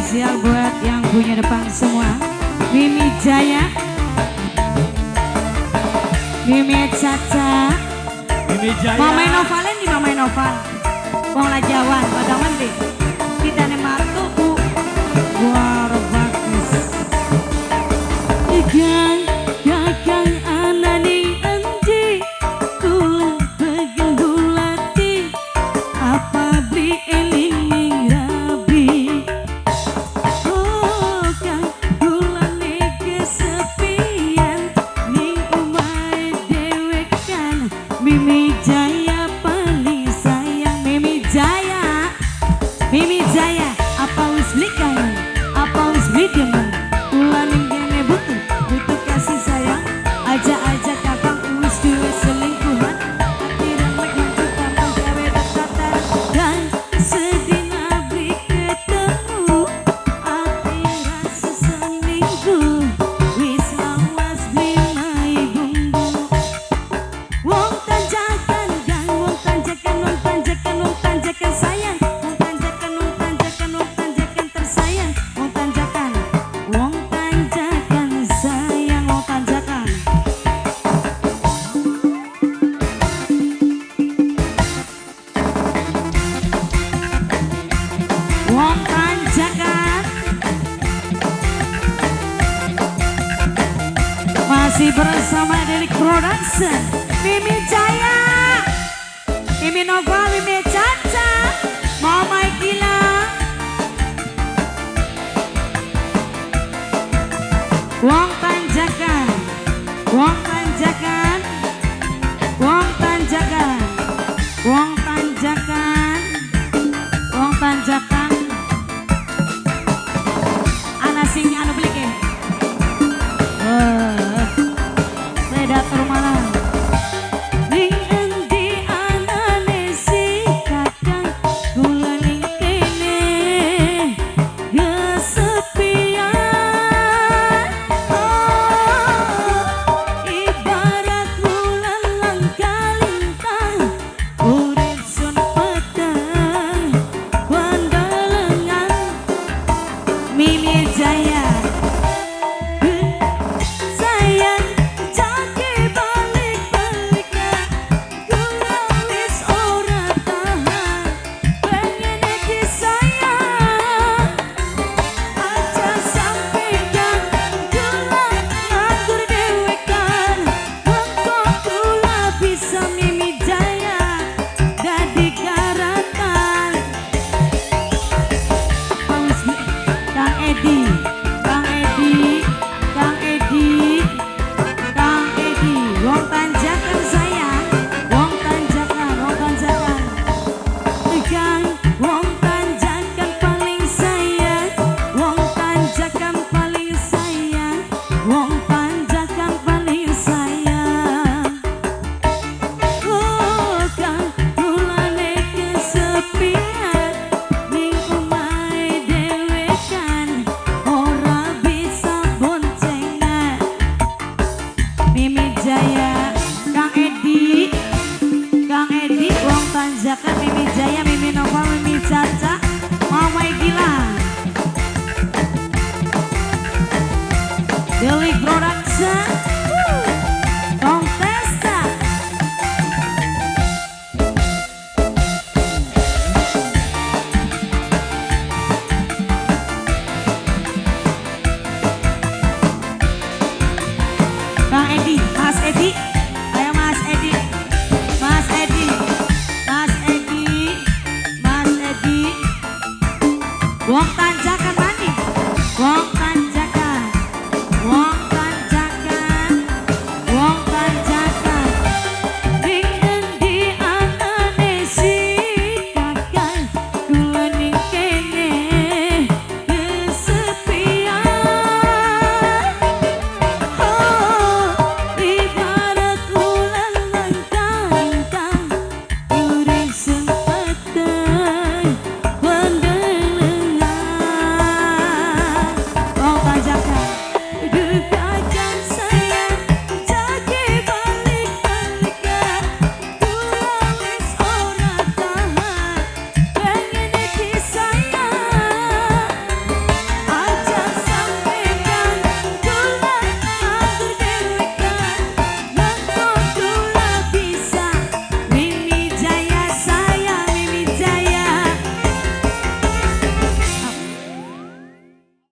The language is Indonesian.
spesial buat yang punya depan semua. Mimi Jaya, Mimi Caca, Mimi Jaya. Mama Novalen di Mama Noval. Wong Lajawan, pada mandi. Kita nih matuku. Wah, bagus. Ikan, kakang anani anji, tulang bagian bulati, apa beli eling rabi. Oh, kang gulane kesepian, ning umai dewek kan. Mimi Jaya paling sayang, Mimi Jaya, Mimi Jaya. Apa wis beli kangen, apa wis beli demen, ulan gene butuh kasih sayang. Aja kakang wis duwe selingkuhan, hati remek untuk tambah gawe tetatan. Dan sedina beli ketemu, hati rasa selingkuh, wis lawas beli mai bumbu. Wong tanjakan gang, wong tanjakan, wong tanjakan, wong tanjakan sayang, wong tanjakan, wong tanjakan, wong tanjakan tersayang, wong tanjakan, wong tanjakan sayang, wong tanjakan. Wong tanjakan masih bersama Derek Production, Mimi Jaya, Mimi Nova, Mimi Caca, Mama Gila. Wong tanjakan, wong